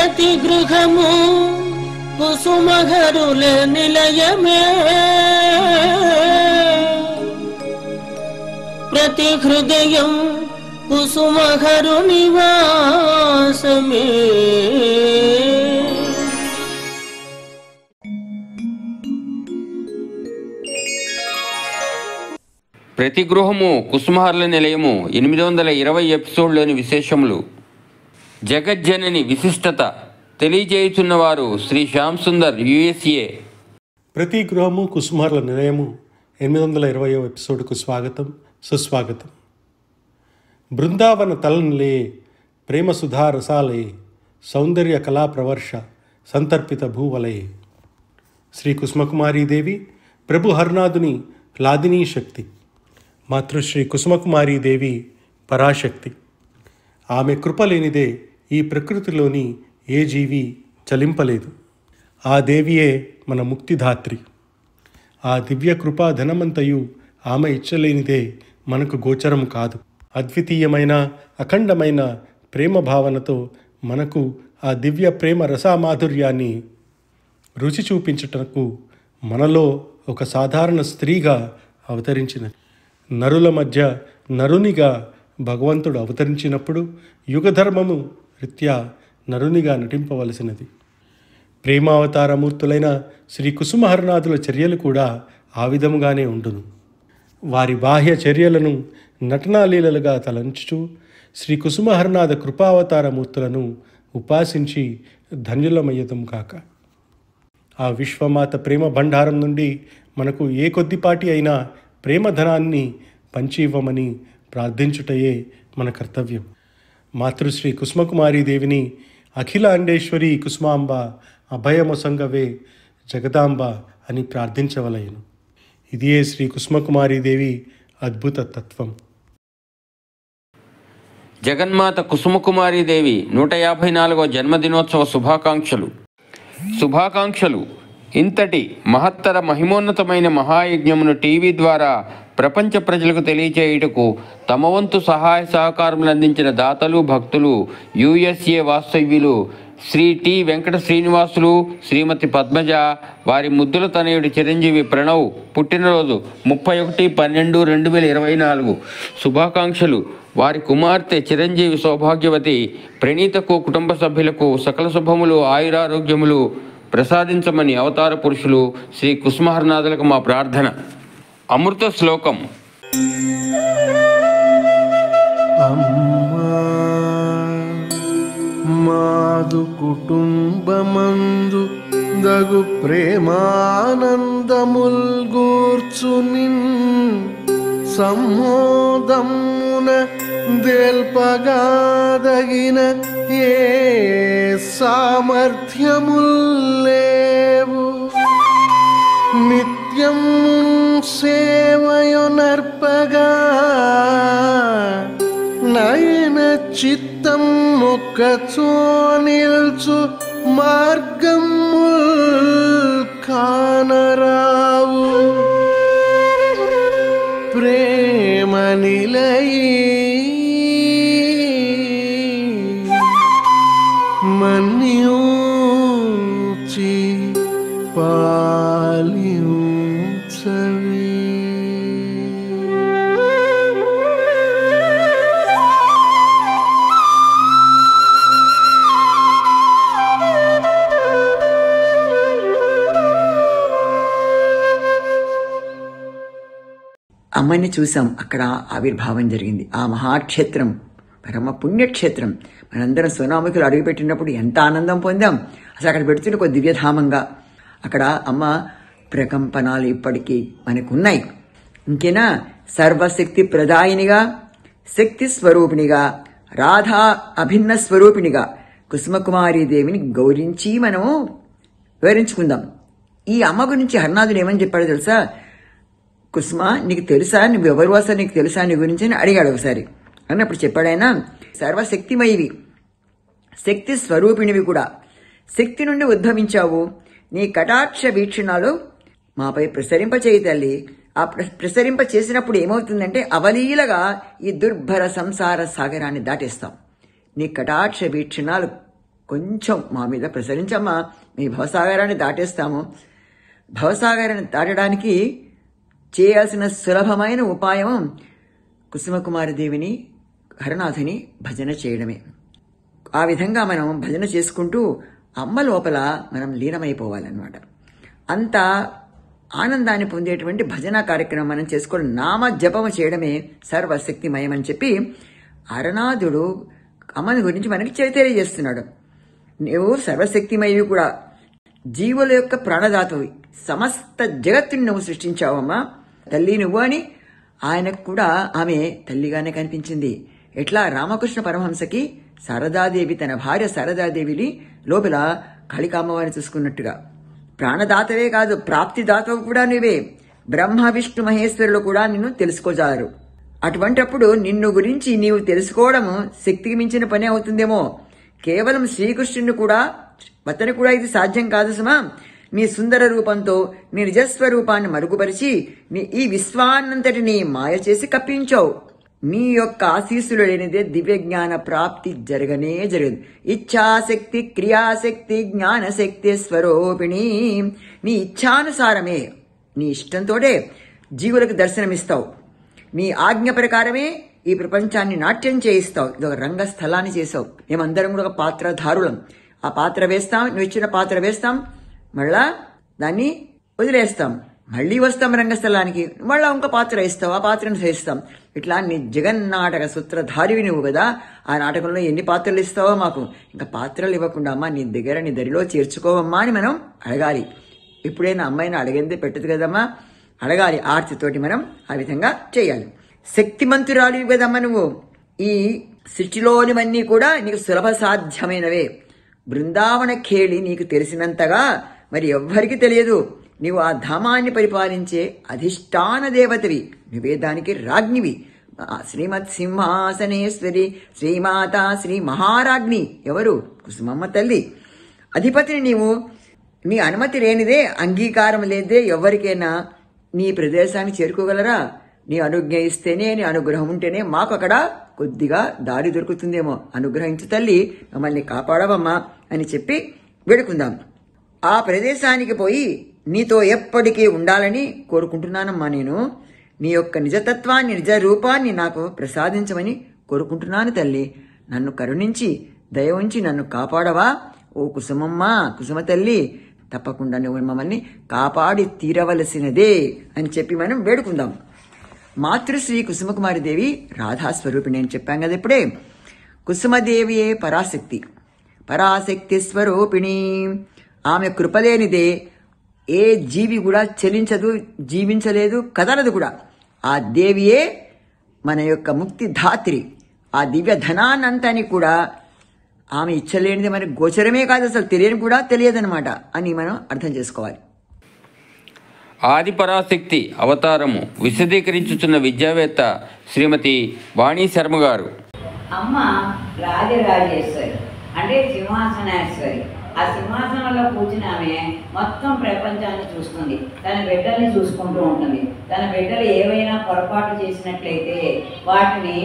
ప్రతి గృహము కుసుమహరుల నిలయమే, ప్రతి హృదయం కుసుమహరు నివాసమే. ప్రతి గృహము కుసుమహరుల నిలయము 820 ఎపిసోడ్లోని విశేషములు. జగజ్జనని విశిష్టత తెలియజేయుచున్నవారు శ్రీ శ్యామ్ సుందర్, USA. ప్రతి గృహము కుసుమహరుల నిలయము 820వ ఎపిసోడ్కు స్వాగతం, సుస్వాగతం. బృందావన తలనిలే ప్రేమ సుధా రసాలయే, సౌందర్య కళా ప్రవర్ష సంతర్పిత భూవలయే. శ్రీ కుసుమకుమారీదేవి ప్రభు హర్నాథుని లాదినీ శక్తి. మాతృశ్రీ కుసుమకుమారీదేవి పరాశక్తి. ఆమె కృప లేనిదే ఈ ప్రకృతిలోని ఏ జీవి చలింపలేదు. ఆ దేవియే మన ముక్తిధాత్రి. ఆ దివ్య కృపా ధనమంతయు ఆమె ఇచ్చలేనిదే మనకు గోచరం కాదు. అద్వితీయమైన అఖండమైన ప్రేమ భావనతో మనకు ఆ దివ్య ప్రేమ రసామాధుర్యాన్ని రుచి చూపించుటకు మనలో ఒక సాధారణ స్త్రీగా అవతరించినది. నరుల మధ్య నరునిగా భగవంతుడు అవతరించినప్పుడు యుగధర్మము రీత్యా నరునిగా నటింపవలసినది. ప్రేమావతారమూర్తులైన శ్రీ కుసుమహరనాథుల చర్యలు కూడా ఆ విధముగానే ఉండును. వారి బాహ్య చర్యలను నటనాలీలలుగా తలంచుచు శ్రీ కుసుమహరనాథ కృపావతారమూర్తులను ఉపాసించి ధన్యులమయ్యతం కాక. ఆ విశ్వమాత ప్రేమ భండారం నుండి మనకు ఏ కొద్దిపాటి అయినా ప్రేమధనాన్ని పంచి ఇవ్వమని ప్రార్థించుటయే మన కర్తవ్యం. మాతృశ్రీ కుసుమకుమారీదేవిని అఖిలాండేశ్వరి కుసుమాంబ అభయమొసంగవే జగదాంబ అని ప్రార్థించవలయను. ఇదియే శ్రీ కుసుమకుమారీదేవి అద్భుత తత్వం. జగన్మాత కుసుమకుమారీదేవి 154వ జన్మదినోత్సవ శుభాకాంక్షలు. ఇంతటి మహత్తర మహిమోన్నతమైన మహాయజ్ఞమును టీవీ ద్వారా ప్రపంచ ప్రజలకు తెలియచేయుటకు తమ వంతు సహాయ సహకారములు అందించిన దాతలు, భక్తులు, USA వాస్తవ్యులు శ్రీ టి వెంకట శ్రీనివాసులు, శ్రీమతి పద్మజ, వారి ముద్దుల తనయుడి చిరంజీవి ప్రణవ్ పుట్టినరోజు 31/12/2024 శుభాకాంక్షలు. వారి కుమార్తె చిరంజీవి సౌభాగ్యవతి ప్రణీతకు, కుటుంబ సభ్యులకు సకల శుభములు, ఆయురారోగ్యములు ప్రసాదించమని అవతార పురుషులు శ్రీ కుసుమహరనాథులకు మా ప్రార్థన. అమృత శ్లోకం. మాదు కుటుంబమందు దగు ప్రేమానందముల్గూర్చునిన్ సమ్మోదమున దేల్పగాదగిన ఏ సామర్థ్యముల్లేవు. నిత్యం సేవయొనర్పగా నయన చిత్తం ఒక్కచో నిల్చు మార్గముల్ కానరావు. ప్రేమ నిలయీ మన్యూచి పాలించవే. అమ్మని చూసాం, అక్కడ ఆవిర్భావం జరిగింది. ఆ మహాక్షేత్రం పరమ పుణ్యక్షేత్రం. మనందరం సోనాముఖులు అడుగుపెట్టినప్పుడు ఎంత ఆనందం పొందాం. అసలు అక్కడ పెడుతున్న ఒక దివ్యధామంగా అక్కడ అమ్మ ప్రకంపనాలు ఇప్పటికీ మనకున్నాయి. ఇంకేనా సర్వశక్తి ప్రదాయినిగా, శక్తి స్వరూపిణిగా, రాధా అభిన్న స్వరూపిణిగా కుసుమకుమారీదేవిని గౌరించి మనము వివరించుకుందాం. ఈ అమ్మ గురించి హర్నాథుడు ఏమని చెప్పాడో తెలుసా? కుసుమ, నీకు తెలుసా, నువ్వు ఎవరు అసలు నీకు తెలుసా నీ గురించి అని అడిగాడు ఒకసారి. అన్నప్పుడు చెప్పాడైనా, సర్వశక్తిమయివి, శక్తి స్వరూపిణివి కూడా, శక్తి నుండి ఉద్భవించావు. నీ కటాక్ష వీక్షణాలు మాపై ప్రసరింపచేయి తల్లి. ఆ ప్రసరింప చేసినప్పుడు ఏమవుతుందంటే అవలీలగా ఈ దుర్భర సంసార సాగరాన్ని దాటేస్తాం. నీ కటాక్ష వీక్షణాలు కొంచెం మా మీద ప్రసరించమ్మా, మీ భవసాగరాన్ని దాటేస్తాము. భవసాగరాన్ని దాటడానికి చేయాల్సిన సులభమైన ఉపాయం కుసుమకుమారదేవిని, హరనాథుని భజన చేయడమే. ఆ విధంగా మనం భజన చేసుకుంటూ అమ్మ లోపల మనం లీనమైపోవాలన్నమాట. అంత ఆనందాన్ని పొందేటువంటి భజన కార్యక్రమం మనం చేసుకోవడం, నామ జపము చేయడమే సర్వశక్తిమయం అని చెప్పి హరనాథుడు అమ్మని గురించి మనకి తెలియజేస్తున్నాడు. నువ్వు సర్వశక్తిమయవి కూడా, జీవుల యొక్క ప్రాణదాతవి, సమస్త జగత్తుని నువ్వు సృష్టించావమ్మా తల్లి నువ్వు అని ఆయనకు కూడా ఆమె తల్లిగానే కనిపించింది. ఎట్లా రామకృష్ణ పరమహంసకి శారదాదేవి తన భార్య శారదాదేవిని లోపల కాళికామ్మవారిని చూసుకున్నట్టుగా, ప్రాణదాతవే కాదు ప్రాప్తిదాతవు కూడా నువ్వే. బ్రహ్మ విష్ణు మహేశ్వరులు కూడా నిన్ను తెలుసుకోజారు. అటువంటప్పుడు నిన్ను గురించి నీవు తెలుసుకోవడము శక్తికి మించిన పని అవుతుందేమో. కేవలం శ్రీకృష్ణుని కూడా అతని కూడా ఇది సాధ్యం కాదు సుమా. నీ సుందర రూపంతో నీ నిజస్వరూపాన్ని మరుగుపరిచి ఈ విశ్వాన్నంతటిని మాయ చేసి కప్పించావు. నీ యొక్క ఆశీస్సులు లేనిదే దివ్య జ్ఞాన ప్రాప్తి జరగనే జరగదు. ఇచ్ఛాశక్తి, క్రియాశక్తి, జ్ఞానశక్తి స్వరూపిణి. నీ ఇచ్ఛానుసారమే, నీ ఇష్టంతోటే జీవులకు దర్శనమిస్తావు. నీ ఆజ్ఞ ప్రకారమే ఈ ప్రపంచాన్ని నాట్యం చేయిస్తావు. ఇదొక రంగస్థలాన్ని చేసావు. మేమందరం కూడా ఒక పాత్రధారులం. ఆ పాత్ర వేస్తాం, నువ్వు ఇచ్చిన పాత్ర వేస్తాం, మళ్ళా దాన్ని వదిలేస్తాం, మళ్ళీ వస్తాం రంగస్థలానికి, మళ్ళా ఇంకో పాత్ర వేస్తావు, ఆ పాత్రను చేస్తాం. ఇట్లా నీ జగన్నాటక సూత్రధారివి నువ్వు కదా. ఆ నాటకంలో ఎన్ని పాత్రలు ఇస్తావో మాకు. ఇంకా పాత్రలు ఇవ్వకుండా అమ్మా నీ దగ్గర నీ దరిలో చేర్చుకోవమ్మా అని మనం అడగాలి. ఎప్పుడైనా అమ్మాయిని అడిగిందే పెట్టదు కదమ్మా, అడగాలి. ఆర్తితోటి మనం ఆ విధంగా చేయాలి. శక్తిమంతురాలివి కదమ్మా నువ్వు. ఈ సృష్టిలోనివన్నీ కూడా నీకు సులభ సాధ్యమైనవే. బృందావన ఖేళి నీకు తెలిసినంతగా మరి ఎవ్వరికి తెలియదు. నీవు ఆ ధామాన్ని పరిపాలించే అధిష్టాన దేవతవి, నువ్వే దానికి రాజ్ఞివి. శ్రీమత్ సింహాసనేశ్వరి శ్రీమాత శ్రీ మహారాజ్ఞి ఎవరు? కుసుమమ్మ తల్లి. అధిపతిని నీవు. నీ అనుమతి లేనిదే, అంగీకారం లేదే ఎవరికైనా నీ ప్రదేశాన్ని చేరుకోగలరా? నీ అనుజ్ఞ ఇస్తేనే, నీ అనుగ్రహం ఉంటేనే మాకు అక్కడ కొద్దిగా దారి దొరుకుతుందేమో. అనుగ్రహించు తల్లి, మమ్మల్ని కాపాడవమ్మా అని చెప్పి వేడుకుందాం. ఆ ప్రదేశానికి పోయి నీతో ఎప్పటికీ ఉండాలని కోరుకుంటున్నానమ్మా. నేను నీ యొక్క నిజతత్వాన్ని, నిజ రూపాన్ని నాకు ప్రసాదించమని కోరుకుంటున్నాను తల్లి. నన్ను కరుణించి దయ ఉంచి నన్ను కాపాడవా ఓ కుసుమమ్మ, కుసుమ తల్లి. తప్పకుండా నువ్వు మమ్మల్ని కాపాడి తీరవలసినదే అని చెప్పి మనం వేడుకుందాం. మాతృశ్రీ కుసుమకుమారిదేవి రాధాస్వరూపిణి అని చెప్పాం కదా ఇప్పుడే. కుసుమదేవియే పరాశక్తి, పరాశక్తి స్వరూపిణి. ఆమె కృపలేనిదే ఏ జీవి కూడా చలించదు, జీవించలేదు, కదలదు కూడా. ఆ దేవియే మన యొక్క ముక్తి ధాత్రి. ఆ దివ్య ధనాన్నంతని కూడా ఆమె ఇచ్చలేనిది మనకి గోచరమే కాదు, అసలు తెలియని కూడా తెలియదనమాట అని మనం అర్థం చేసుకోవాలి. ఆది పరాశక్తి అవతారము విశదీకరించుతున్న విద్యావేత్త శ్రీమతి వాణి శర్మ గారు. అమ్మ రాజరాజేశ్వరి అంటే సింహాసనేశ్వరి. ఆ సింహాసనంలో కూర్చుని ఆమె మొత్తం ప్రపంచాన్ని చూస్తుంది, తన బిడ్డల్ని చూసుకుంటూ ఉంటుంది. తన బిడ్డలు ఏవైనా పొరపాటు చేసినట్లయితే వాటిని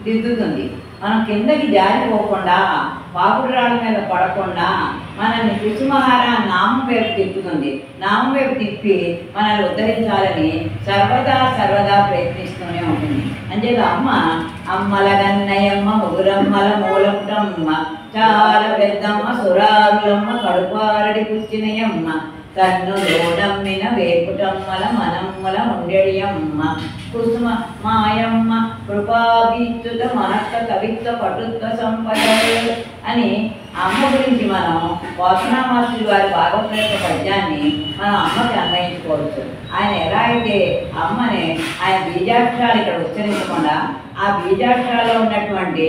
దిద్దుతుంది. మనం కిందకి జారిపోకుండా, పాకుడు రాళ్ళ మీద పడకుండా మనల్ని కుసుమహార నామం వైపు తిప్పుతుంది. నామం వైపు తిప్పి మనల్ని ఉద్ధరించాలని సర్వదా ప్రయత్నిస్తూనే ఉంటుంది. అంచేత అమ్మల గన్నయమ్మ, ముగురమ్మల మూలపుటమ్మ, చాలా పెద్దమ్మ, సురారులమ్మ, కడుపారడి కూర్చునయమ్మ, కన్ను లోడమ్మిన వేపుటమ్మల మనమ్మల ఉండెడియమ్మ, కుసుమ మాయమ్మ, కృపాభిచ్యుత మనక్క కవిత్వ పటుత్వ సంపద అని అమ్మ గురించి మనం వాసనామాసుడి వారి భాగవత యొక్క పద్యాన్ని మనం అమ్మకి అన్వయించుకోవచ్చు. ఆయన ఎలా అయితే అమ్మని ఆయన బీజాక్షరాలు ఇక్కడ ఉచ్చరించకుండా ఆ బీజాక్షరాల్లో ఉన్నటువంటి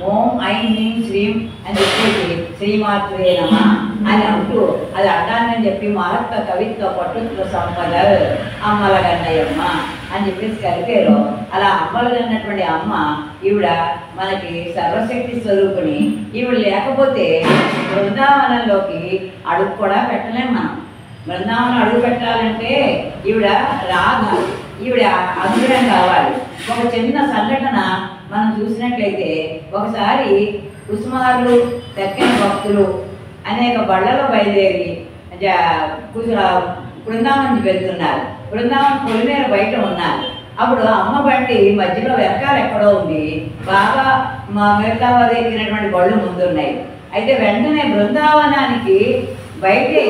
ఓం ఐం హ్రీం శ్రీం అని చెప్పేసి శ్రీమాత్రే నమ అని అంటూ అది అంటానని చెప్పి మహత్వ కవిత్వ పటుత్వ సంపద అమ్మల గన్నయ్యమ్మ అని చెప్పేసి కలిపారు. అలా అమ్మలు కన్నటువంటి అమ్మ ఈవిడ మనకి సర్వశక్తి స్వరూపిణి. ఈవిడ లేకపోతే బృందావనంలోకి అడుగు కూడా పెట్టలేం. మనం బృందావనం అడుగు పెట్టాలంటే ఈవిడ రాదు, ఈవిడ అనుగ్రహం కావాలి. ఒక చిన్న సంఘటన మనం చూసినట్లయితే ఒకసారి కుసుమహరులు దక్కని భక్తులు అనేక బళ్ళలో బయలుదేరి బృందావనం వెళ్తున్నారు. బృందావనం పొలిమేర బయట ఉన్నారు. అప్పుడు అమ్మ బండి మధ్యలో వెనకాల ఎక్కడో ఉంది. బాగా మిగతా వారు ఎక్కినటువంటి బళ్ళు ముందున్నాయి. అయితే వెంటనే బృందావనానికి బయటే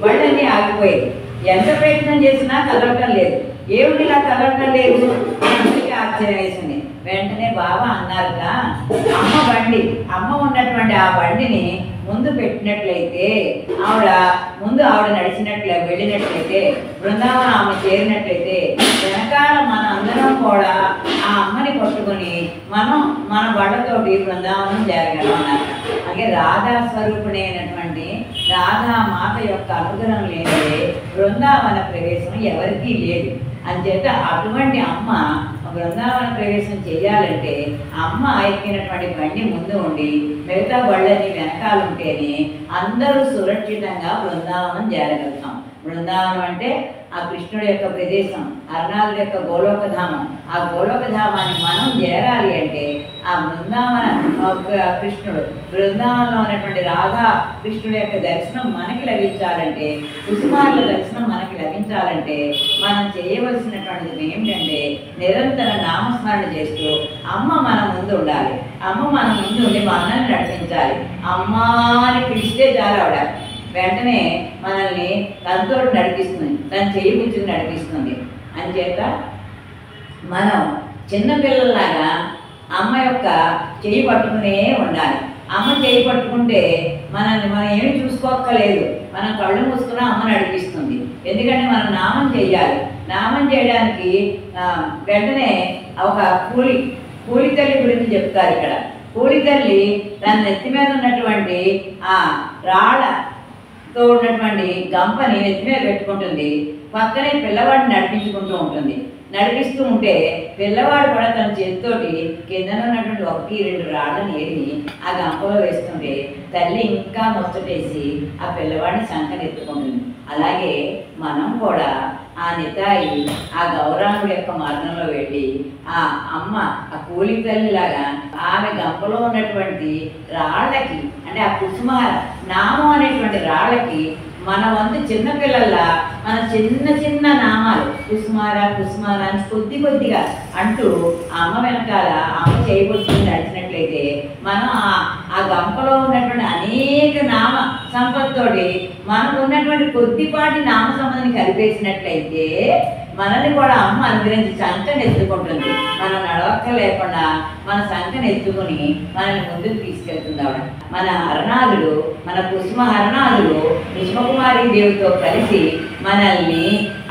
బళ్ళన్నీ ఆగిపోయాయి. ఎంత ప్రయత్నం చేసినా కదలటం లేదు. ఏమిటి ఇలా కదలటం లేదు? అందుకే ఆశ్చర్యం వేసింది. వెంటనే బాబా అన్నారుగా, అమ్మ ఉన్నటువంటి ఆ బండిని ముందు పెట్టినట్లయితే ఆవిడ వెళ్ళినట్లయితే బృందావనం ఆమె చేరినట్లయితే వెనకాల మన అందరం కూడా ఆ అమ్మని పట్టుకొని మన బళ్ళతోటి బృందావనం జరగలన్నారు. అలాగే రాధా స్వరూపుడైనటువంటి రాధా మాత యొక్క అనుగ్రహం లేనిదే బృందావన ప్రవేశం ఎవరికీ లేదు. అంచేత అటువంటి అమ్మ బృందావన ప్రవేశం చేయాలంటే అమ్మ ఎక్కినటువంటి బండి ముందు ఉండి మిగతా బళ్ళని వెనకాలంటేనే అందరూ సురక్షితంగా బృందావనం చేరగలుగుతాం. బృందావనం అంటే ఆ కృష్ణుడి యొక్క ప్రదేశం, అరుణాదుడి యొక్క గోలోకధామం. ఆ గోలోకధామాన్ని మనం చేరాలి అంటే ఆ బృందావన కృష్ణుడు, బృందావనంలో ఉన్నటువంటి రాధా కృష్ణుడి యొక్క దర్శనం మనకి లభించాలంటే, కుసుమార్ల దర్శనం మనకి లభించాలంటే మనం చేయవలసినటువంటిది ఏమిటంటే నిరంతర నామస్మరణ చేస్తూ అమ్మ మన ముందు ఉండాలి. అమ్మ మన ముందు ఉండి మనల్ని నడిపించాలి. అమ్మా అని పిలిస్తే చాలు ఆవిడ వెంటనే మనల్ని తనతో నడిపిస్తుంది, తను చెయ్యి కూర్చుని నడిపిస్తుంది. అంచేత మనం చిన్నపిల్లలాగా అమ్మ యొక్క చెయ్యి పట్టుకునే ఉండాలి. అమ్మ చెయ్యి పట్టుకుంటే మనం ఏమి చూసుకోక్కర్లేదు. మనం కళ్ళు మూసుకున్నా అమ్మ నడిపిస్తుంది. ఎందుకంటే మనం నామం చెయ్యాలి. నామం చేయడానికి వెంటనే ఒక కూలి తల్లి గురించి చెప్తారు ఇక్కడ. కూలి తల్లి తన నెత్తి మీద ఉన్నటువంటి ఆ రాళ్ళతో ఉన్నటువంటి గంపని నెత్తి మీద పెట్టుకుంటుంది. పక్కనే పిల్లవాడిని నడిపించుకుంటూ ఉంటుంది. నడిపిస్తూ ఉంటే పిల్లవాడు కూడా తన చేతితోటి కిందన ఉన్నటువంటి 1-2 రాళ్ళని ఏరి ఆ గంపలో వేస్తుంటే తల్లి ఇంకా ముచ్చటేసి ఆ పిల్లవాడిని సంకని ఎత్తుకుంటుంది. అలాగే మనం కూడా ఆ నితాయి ఆ గౌరాంగుడి యొక్క మార్గంలో వెళ్ళి ఆ అమ్మ ఆ కూలి తల్లిలాగా ఆమె గంపలో ఉన్నటువంటి రాళ్ళకి, అంటే ఆ కుసుమహర నామం అనేటువంటి రాళ్ళకి మన వంతు చిన్నపిల్లల్లా మన చిన్న నామాలు కుసుమారా అని కొద్దిగా అంటూ అమ్మ వెనకాల అమ్మ చేయబోతుంది నడిచినట్లయితే మనం ఆ గంపలో ఉన్నటువంటి అనేక నామ సంపత్తోటి మనకు ఉన్నటువంటి కొద్దిపాటి నామ సంపదని కలిపేసినట్లయితే మనల్ని కూడా అమ్మ అనుగ్రహించి సంకని ఎత్తుకుంటుంది. మనం నడవక్క లేకుండా మన సంకని ఎత్తుకుని మనల్ని ముందుకు తీసుకెళ్తుంది ఆవిడ. మన హరనాథుడు, మన కుసుమహరనాథుడు కృష్ణకుమారి దేవితో కలిసి మనల్ని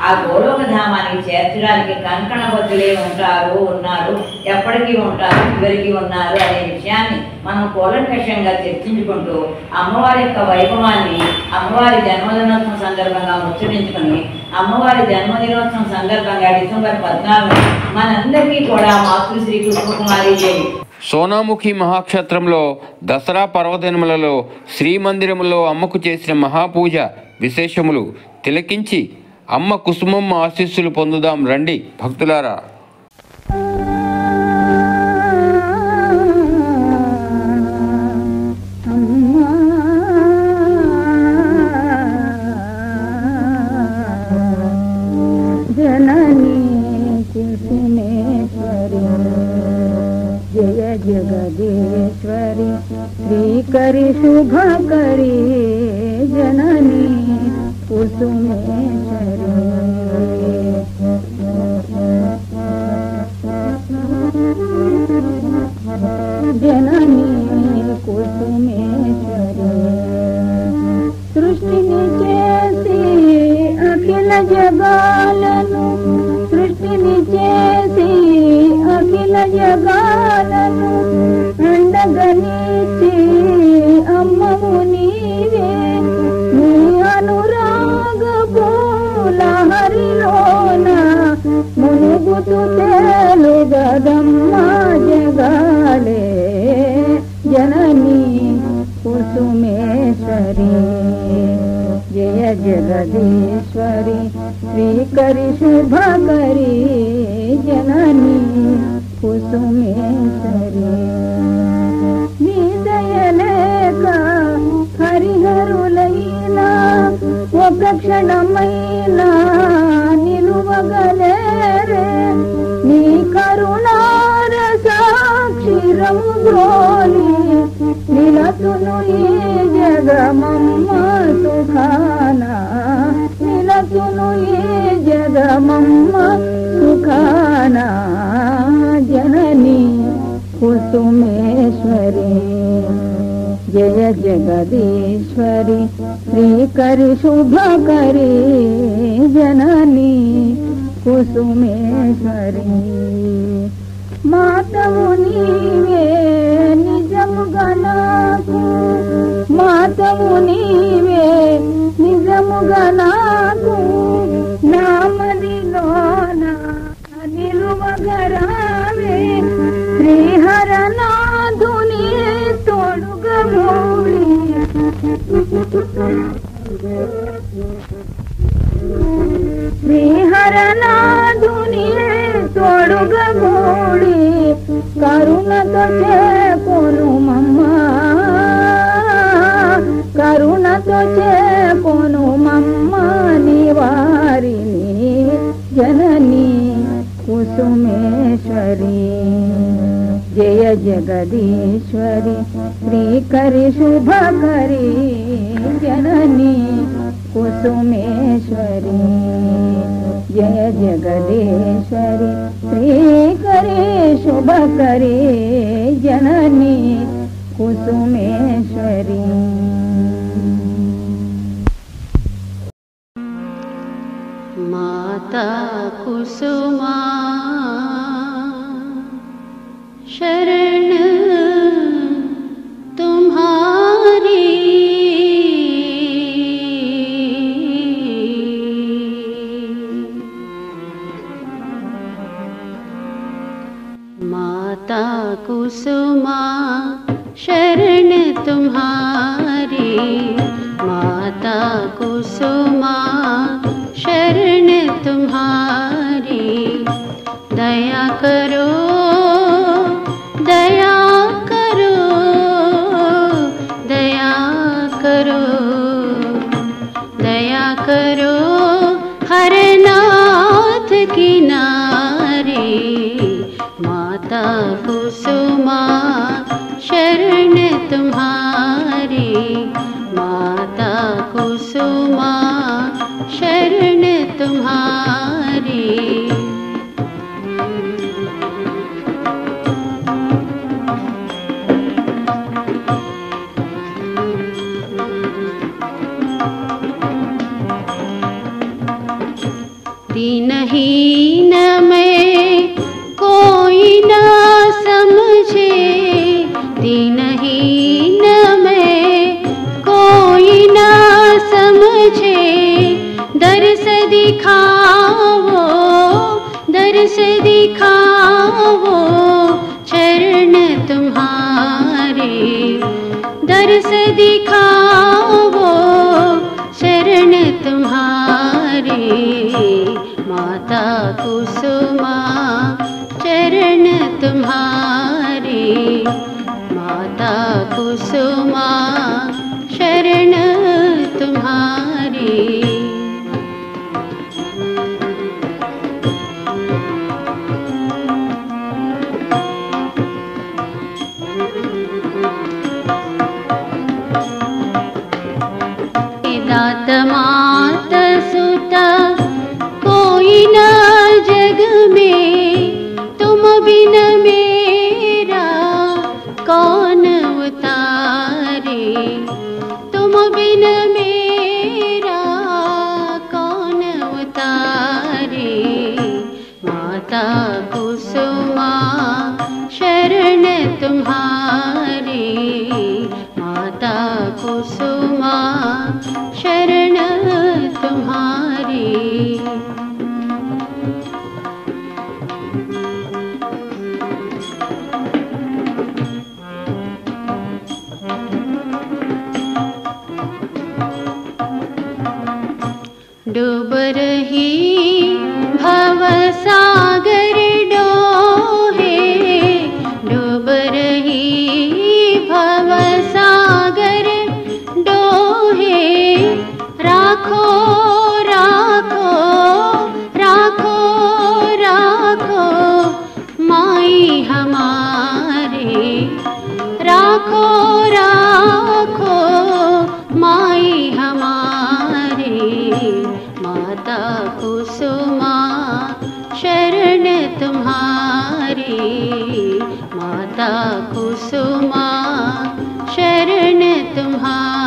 ఆ గోలోకధామానికి చేర్చడానికి కంకణబద్ధులే ఉన్నారు, ఎప్పటికీ ఉంటారు, చివరికి ఉన్నారు అనే విషయాన్ని మనం కూలంకషంగా చర్చించుకుంటూ అమ్మవారి యొక్క వైభవాన్ని అమ్మవారి జన్మదినోత్సవం సందర్భంగా ముచ్చటించుకొని అమ్మవారి జన్మదినోత్సవం సందర్భంగా డిసెంబర్ 14 మనందరికీ కూడా మాతృశ్రీ కృష్ణకుమారి దేవి సోనాముఖి మహాక్షేత్రంలో దసరా పర్వదినములలో శ్రీమందిరములో అమ్మకు చేసిన మహాపూజ విశేషములు తిలకించి అమ్మ కుసుమమ్మ ఆశీస్సులు పొందుదాం రండి భక్తులారా. जगदीश्वरी श्रीकरी शुभकरी जननी कुसुमेश्वरी जननी कुसुमेश्वरी सृष्टिनि చేసి అఖిల జగాలను సృష్టిని చేసి అఖిల జగాలను అండగనిచి అమ్మవు నీవే నీ అనురాగ పూల హరిలోన మునుగుతు తేలుగదమ్మ జగాలే జననీ కుసుమేశ్వరి జయ జగదీశ్వరి శ్రీకరి శుభకరి జననీ కుసుమేశ్వరి నీ దయ క్షణమైనా నిలువగలేరే నీ కరుణారసాక్షిరము గ్రోలి నిలతును ఈ జగమమ్మ సుఖాన నిలతును ఈ జగమమ్మ సుఖాన జనని కుసుమేశ్వరి జయ జగదీశ్వరి శ్రీకరి శుభకరి జనని కుసుమేశ్వరి మాతవు నీవే నిజముగా నాకు మాతవు నీవే నిజముగా నాకు నామదిలోన నిలువగరావే శ్రీహరనాథుని తోడుగా మూడి శ్రీహరనాథుని తోడుగా మూడి కరుణతో చేకొను మమ్మ కరుణతో చేకొను మమ్మ నివారిని జనని కుసుమేశ్వరి జయ జగదీశ్వరి శ్రీకరి శుభకరి జనని కుసుమేశ్వరి జయ జగదీశ్వరి శ్రీకరి శుభకరి జనని కుసుమేశ్వరి माता कुसुमा शरण तुम्हारी माता कुसुमा शरण तुम्हारी माता कुसुमा शरण तुम्हारी दया करो दया करो दया करो दया करो हर नाथ की नारी माता कुसुमा शरण तुम्हारी माता कुसुमा शरण तुम्हारी दीनहीन में कोई न समझे दीनहीन में कोई न समझे दर्श दिखाओ दर्श दिखाओ चरण तुम्हारे दर्श दिखाओ शरण तुम्हारे माता कुसुमा चरण तुम्हारे माता कुसुमा शरण तुम्हारे दात मात सुता कोई न जग में तुम बिन मेरा कौन उतारे तुम बिन मेरा कौन उतारे माता कुसुमा शरण तुम्हारे माता कुसुमा शरण तुम्हारी डूब रही भव सागर डोहे हमारे, राखो राखो माई हमारे, माता कुसुमा शरण तुम्हारी, माता कुसुमा शरण तुम्हारी।